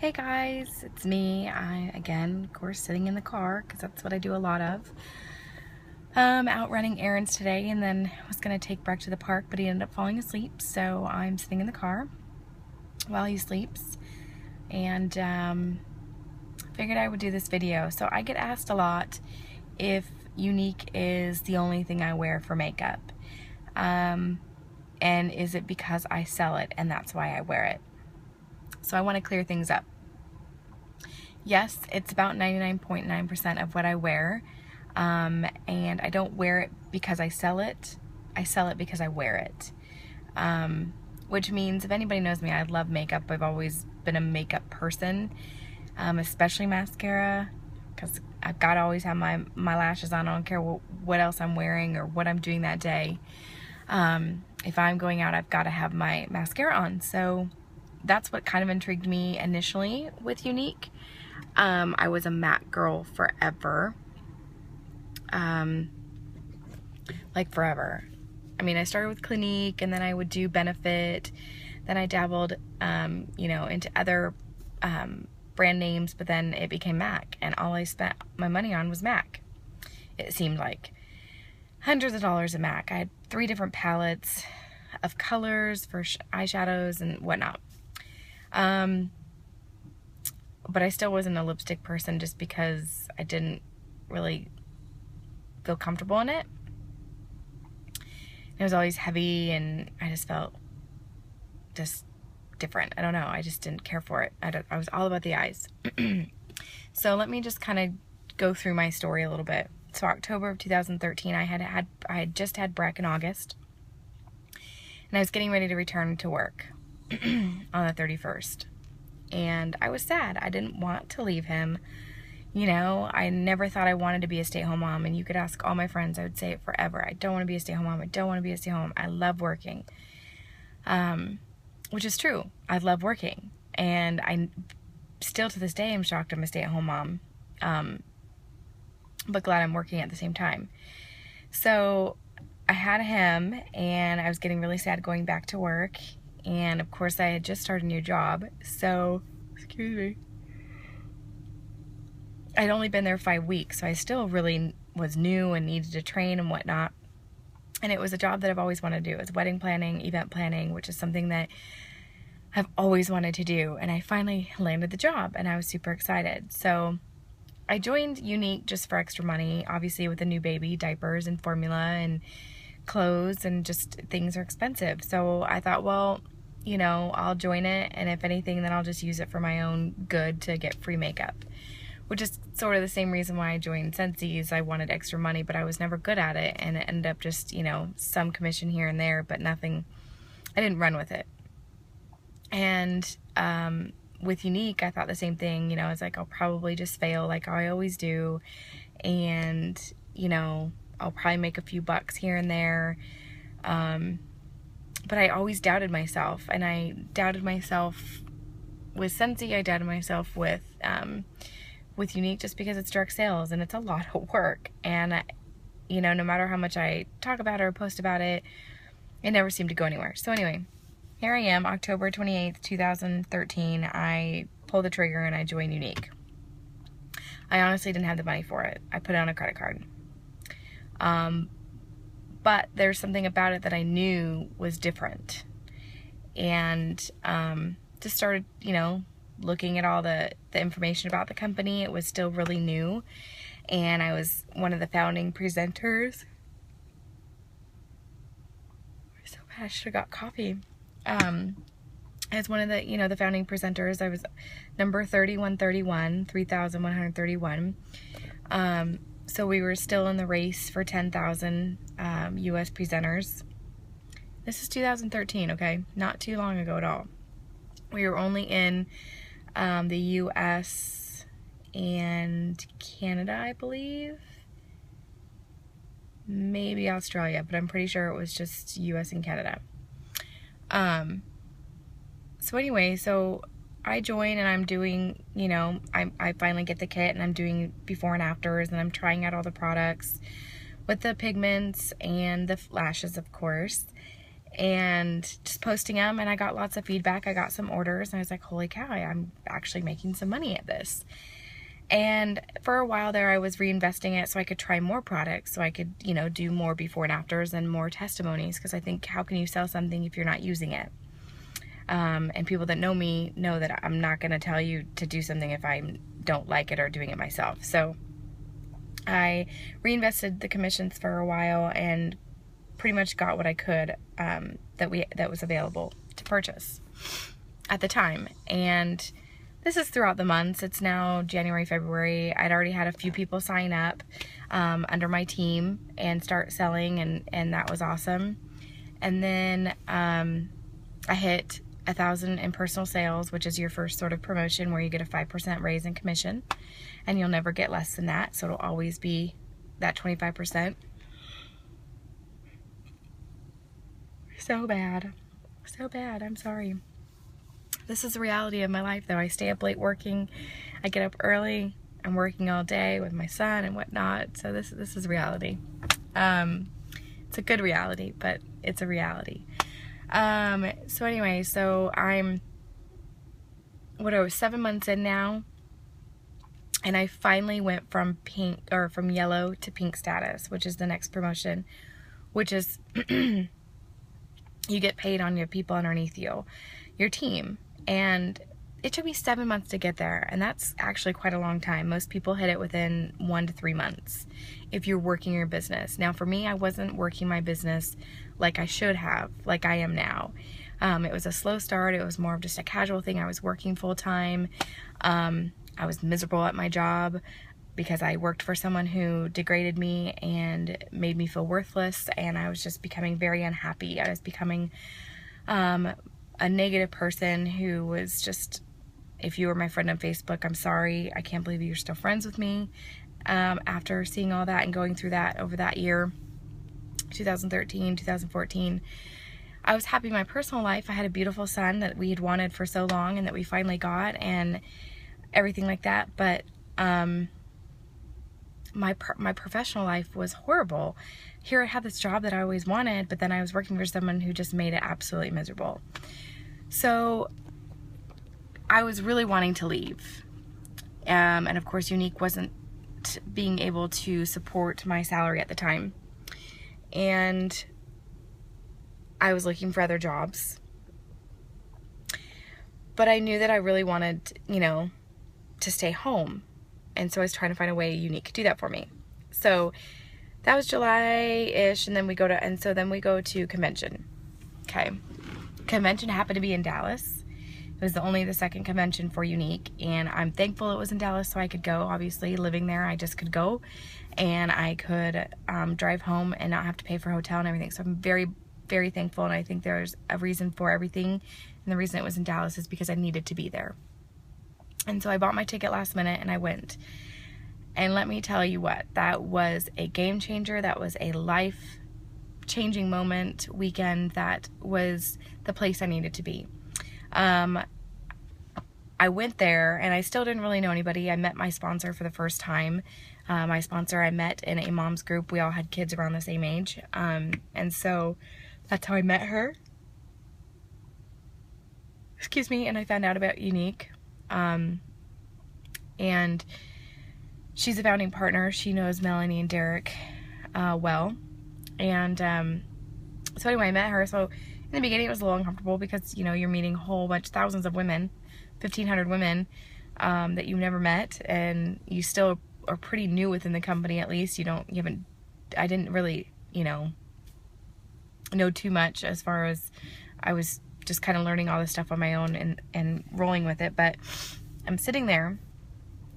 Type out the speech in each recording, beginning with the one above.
Hey guys, it's me. Again, of course, sitting in the car because that's what I do a lot of. Out running errands today, and then was gonna take Breck to the park, but he ended up falling asleep, so I'm sitting in the car while he sleeps, and figured I would do this video. So I get asked a lot if Younique is the only thing I wear for makeup, and is it because I sell it and that's why I wear it? So I want to clear things up. Yes, it's about 99.9% of what I wear, and I don't wear it because I sell it. I sell it because I wear it, which means if anybody knows me, I love makeup. I've always been a makeup person, especially mascara, because I've got to always have my lashes on. I don't care what else I'm wearing or what I'm doing that day. If I'm going out, I've got to have my mascara on. So that's what kind of intrigued me initially with Younique. I was a MAC girl forever. Like forever. I mean, I started with Clinique, and then I would do Benefit. Then I dabbled, you know, into other brand names, but then it became MAC, and all I spent my money on was MAC. It seemed like hundreds of dollars of MAC. I had 3 different palettes of colors for eyeshadows and whatnot. But I still wasn't a lipstick person just because I didn't really feel comfortable in it. It was always heavy, and I just felt just different. I don't know. I just didn't care for it. I was all about the eyes. So let me just kind of go through my story a little bit. So October of 2013, I had just had Breck in August, and I was getting ready to return to work on the 31st. And I was sad. I didn't want to leave him. You know, I never thought I wanted to be a stay-at-home mom, and you could ask all my friends, I would say it forever. I don't want to be a stay-at-home mom. I don't want to be a stay-at-home mom. I love working. Which is true. I love working. And I still to this day am shocked I'm a stay-at-home mom. But glad I'm working at the same time. So I had him, and I was getting really sad going back to work. And of course I had just started a new job, so, excuse me, I'd only been there 5 weeks, so I still really was new and needed to train and whatnot. And it was a job that I've always wanted to do. It's wedding planning, event planning, which is something that I've always wanted to do. And I finally landed the job, and I was super excited. So I joined Younique just for extra money, obviously with a new baby, diapers and formula and clothes, and just things are expensive. So I thought, well, you know, I'll join it, and if anything, then I'll just use it for my own good to get free makeup, which is sort of the same reason why I joined Scentsy. I wanted extra money, but I was never good at it, and it ended up just, you know, some commission here and there, but nothing. I didn't run with it. And with Younique, I thought the same thing. You know, I was like, I'll probably just fail like I always do, and, you know, I'll probably make a few bucks here and there. But I always doubted myself, and I doubted myself with Scentsy. I doubted myself with Younique, just because it's direct sales and it's a lot of work. And you know, no matter how much I talk about it or post about it, it never seemed to go anywhere. So anyway, here I am, October 28th, 2013. I pulled the trigger and I joined Younique. I honestly didn't have the money for it. I put it on a credit card. But there's something about it that I knew was different. And just started, you know, looking at all the information about the company. It was still really new. And I was one of the founding presenters. So bad, I should have got coffee. As one of the, you know, the founding presenters. I was number 3,131. So we were still in the race for 10,000 U.S. presenters. This is 2013, okay? Not too long ago at all. We were only in the U.S. and Canada, I believe. Maybe Australia, but I'm pretty sure it was just U.S. and Canada. So anyway, so I join, and I'm doing, you know, I finally get the kit, and I'm doing before and afters, and I'm trying out all the products with the pigments and the lashes, of course. and just posting them, and I got lots of feedback. I got some orders, and I was like, holy cow, I'm actually making some money at this. And for a while there, I was reinvesting it so I could try more products, so I could, you know, do more before and afters and more testimonies, because I think, how can you sell something if you're not using it? And people that know me know that I'm not going to tell you to do something if I don't like it or doing it myself. So I reinvested the commissions for a while and pretty much got what I could that was available to purchase at the time. And this is throughout the months. It's now January, February. I'd already had a few people sign up under my team and start selling, and that was awesome. And then I hit 1,000 in personal sales, which is your first sort of promotion where you get a 5% raise in commission, and you'll never get less than that. So it'll always be that 25%. So bad. So bad. I'm sorry. This is the reality of my life, though. I stay up late working. I get up early. I'm working all day with my son and whatnot. So this is reality. It's a good reality, but it's a reality. So anyway, so I'm 7 months in now, and I finally went from from yellow to pink status, which is the next promotion, which is you get paid on your people underneath you, your team. And it took me 7 months to get there, and that's actually quite a long time. Most people hit it within 1 to 3 months if you're working your business. Now for me, I wasn't working my business like I should have, like I am now. It was a slow start. It was more of just a casual thing. I was working full time. I was miserable at my job because I worked for someone who degraded me and made me feel worthless, and I was just becoming very unhappy. I was becoming a negative person who was just, if you were my friend on Facebook, I'm sorry. I can't believe you're still friends with me. After seeing all that and going through that over that year, 2013, 2014, I was happy in my personal life. I had a beautiful son that we had wanted for so long and that we finally got, and everything like that. But my professional life was horrible. Here I had this job that I always wanted, but then I was working for someone who just made it absolutely miserable. So I was really wanting to leave. And of course, Younique wasn't being able to support my salary at the time. And I was looking for other jobs. But I knew that I really wanted, you know, to stay home. And so I was trying to find a way Younique could do that for me. So that was July-ish, and then we go to convention. Okay. Convention happened to be in Dallas. It was the second convention for Younique, and I'm thankful it was in Dallas so I could go. Obviously, living there, I just could go, and I could drive home and not have to pay for a hotel and everything. So I'm very, very thankful, and I think there's a reason for everything, and the reason it was in Dallas is because I needed to be there. And so I bought my ticket last minute, and I went. And let me tell you what, that was a game changer. That was a life-changing weekend. That was the place I needed to be. I went there, and I still didn't really know anybody. I met my sponsor for the first time. My sponsor I met in a mom's group. We all had kids around the same age. And so that's how I met her. Excuse me. And I found out about Younique. And she's a founding partner. She knows Melanie and Derek well. And so anyway, I met her. So in the beginning, it was a little uncomfortable because, you know, you're meeting a whole bunch, thousands of women, 1,500 women that you've never met, and you still are pretty new within the company. At least I didn't really, you know too much, as far as I was just kind of learning all this stuff on my own and rolling with it. But I'm sitting there,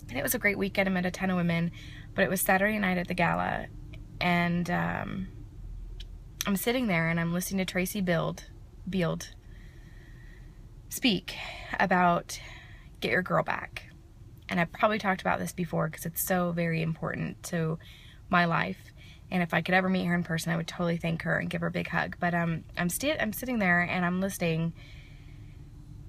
and it was a great weekend. I met a ton of women, but it was Saturday night at the gala, and I'm sitting there and I'm listening to Tracy Beard speak about Get Your Girl Back. And I've probably talked about this before because it's so very important to my life. And if I could ever meet her in person, I would totally thank her and give her a big hug. But I'm sitting there and I'm listening,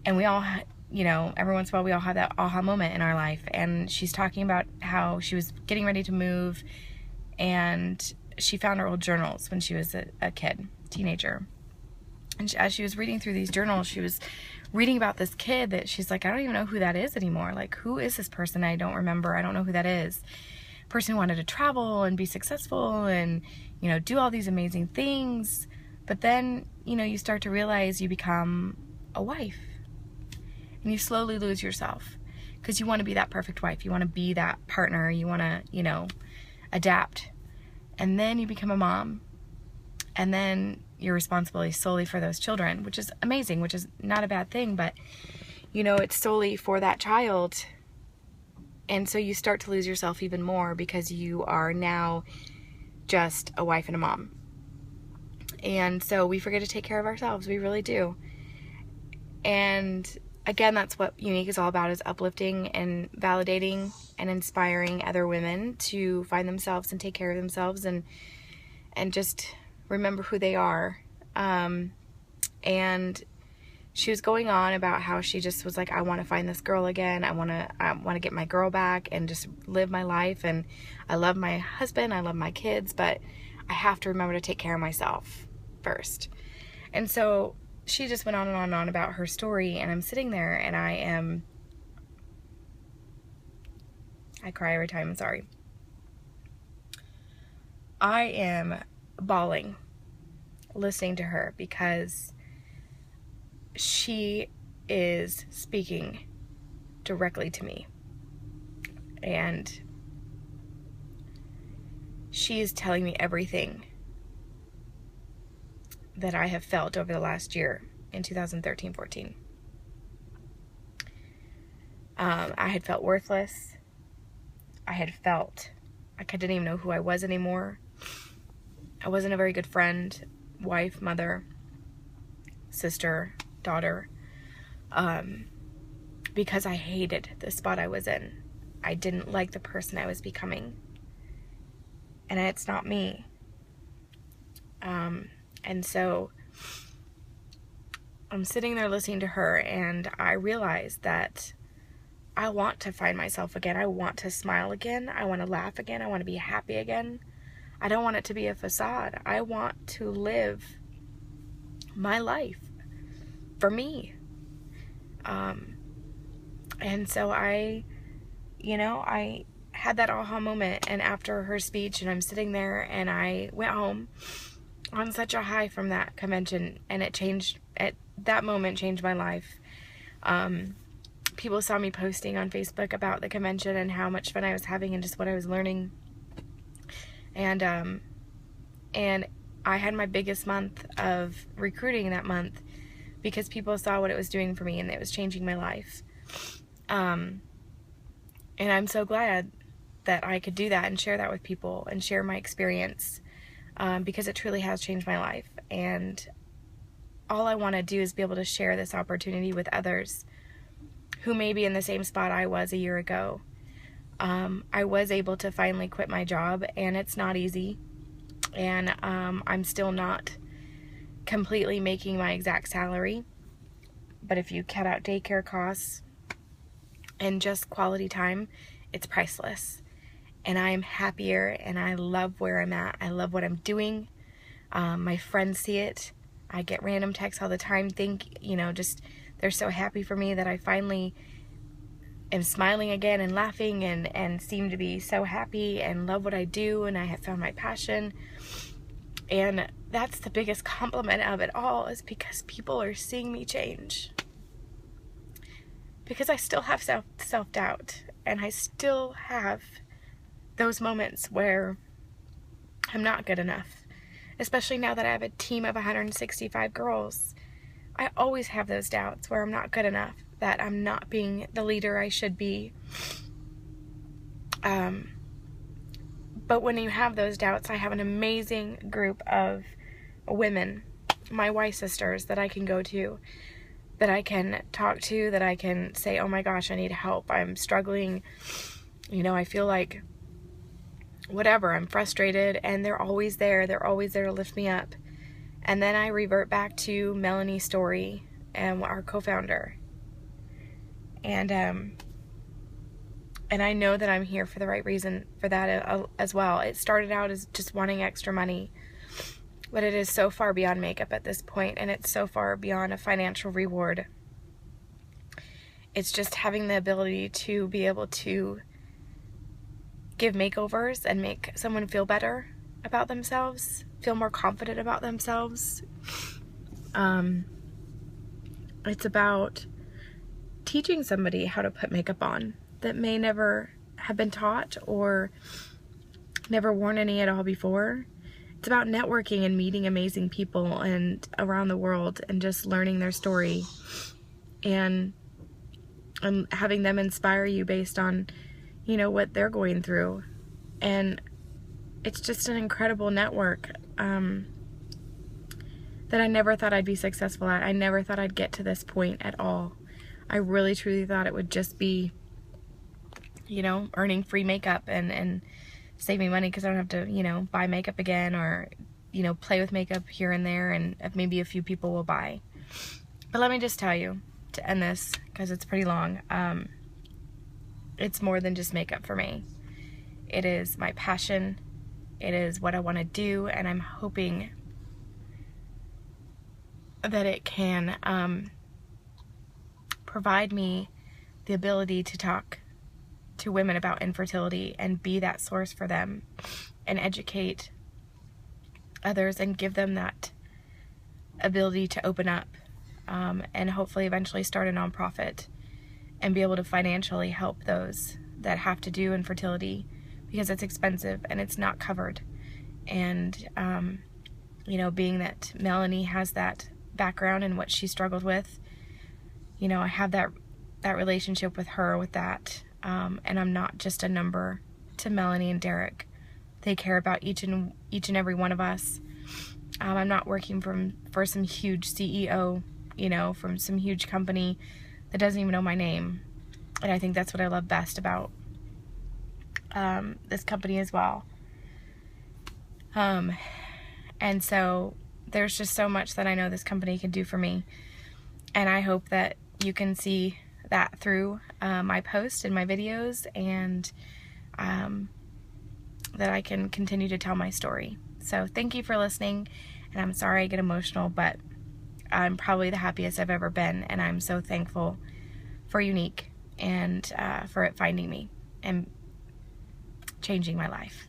and we all, you know, every once in a while we all have that aha moment in our life. And she's talking about how she was getting ready to move, and she found her old journals when she was a kid, teenager. And as she was reading through these journals, she was reading about this kid that she's like, I don't even know who that is anymore. Like, who is this person? I don't remember. I don't know who that is. Person who wanted to travel and be successful and, you know, do all these amazing things. But then, you know, you start to realize you become a wife. And you slowly lose yourself because you want to be that perfect wife. You want to be that partner. You want to, you know, adapt. And then you become a mom. And then your responsibility solely for those children, which is amazing, which is not a bad thing, but you know, it's solely for that child. And so you start to lose yourself even more because you are now just a wife and a mom. And so we forget to take care of ourselves. We really do. And again, that's what Younique is all about, is uplifting and validating and inspiring other women to find themselves and take care of themselves and just remember who they are. And she was going on about how she just was like, I want to find this girl again. I want to get my girl back and just live my life. And I love my husband. I love my kids, but I have to remember to take care of myself first. And so she just went on and on and on about her story. And I'm sitting there and I cry every time. I'm sorry. I am bawling listening to her because she is speaking directly to me, and she is telling me everything that I have felt over the last year in 2013-14. I had felt worthless. I had felt like I didn't even know who I was anymore. I wasn't a very good friend, wife, mother, sister, daughter, because I hated the spot I was in. I didn't like the person I was becoming. And it's not me. And so I'm sitting there listening to her, and I realize that I want to find myself again. I want to smile again. I want to laugh again. I want to be happy again. I don't want it to be a facade. I want to live my life for me. And so I had that aha moment, and after her speech, and I'm sitting there, and I went home on such a high from that convention, and it changed, at that moment, changed my life. People saw me posting on Facebook about the convention and how much fun I was having and just what I was learning. And I had my biggest month of recruiting that month because people saw what it was doing for me, and it was changing my life. And I'm so glad that I could do that and share that with people and share my experience, because it truly has changed my life. And all I want to do is be able to share this opportunity with others who may be in the same spot I was a year ago. I was able to finally quit my job, and it's not easy. And I'm still not completely making my exact salary. But if you cut out daycare costs and just quality time, it's priceless. And I am happier, and I love where I'm at. I love what I'm doing. My friends see it. I get random texts all the time. They're so happy for me that I finally am smiling again and laughing and seem to be so happy and love what I do, and I have found my passion. And that's the biggest compliment of it all, is because people are seeing me change. Because I still have self-doubt, and I still have those moments where I'm not good enough, especially now that I have a team of 165 girls. I always have those doubts where I'm not good enough, that I'm not being the leader I should be. But when you have those doubts, I have an amazing group of women, my wife sisters, that I can go to, that I can talk to, that I can say, oh my gosh, I need help. I'm struggling. I feel like whatever, I'm frustrated, and they're always there. They're always there to lift me up. And then I revert back to Melanie Story, and our co-founder. And I know that I'm here for the right reason for that as well. It started out as just wanting extra money, But it is so far beyond makeup at this point, and it's so far beyond a financial reward. It's just having the ability to be able to give makeovers and make someone feel better about themselves, feel more confident about themselves. It's about teaching somebody how to put makeup on that may never have been taught or never worn any at all before. It's about networking and meeting amazing people and around the world and just learning their story and having them inspire you based on, you know, what they're going through. And it's just an incredible network that I never thought I'd be successful at. I never thought I'd get to this point at all. I really truly thought it would just be, you know, earning free makeup and saving money because I don't have to, you know, buy makeup again or, you know, play with makeup here and there, and maybe a few people will buy. But let me just tell you, to end this, because it's pretty long, it's more than just makeup for me. It is my passion. It is what I want to do, and I'm hoping that it can provide me the ability to talk to women about infertility and be that source for them and educate others and give them that ability to open up and hopefully eventually start a nonprofit and be able to financially help those that have to do infertility because it's expensive and it's not covered. And you know, being that Melanie has that background and what she struggled with, you know, I have that relationship with her with that, and I'm not just a number to Melanie and Derek. They care about each and every one of us. I'm not working for some huge CEO, you know, from some huge company that doesn't even know my name. And I think that's what I love best about this company as well. And so there's just so much that I know this company can do for me. And I hope that you can see that through my posts and my videos, and that I can continue to tell my story. So thank you for listening, and I'm sorry I get emotional, but I'm probably the happiest I've ever been, and I'm so thankful for Younique and for it finding me and changing my life.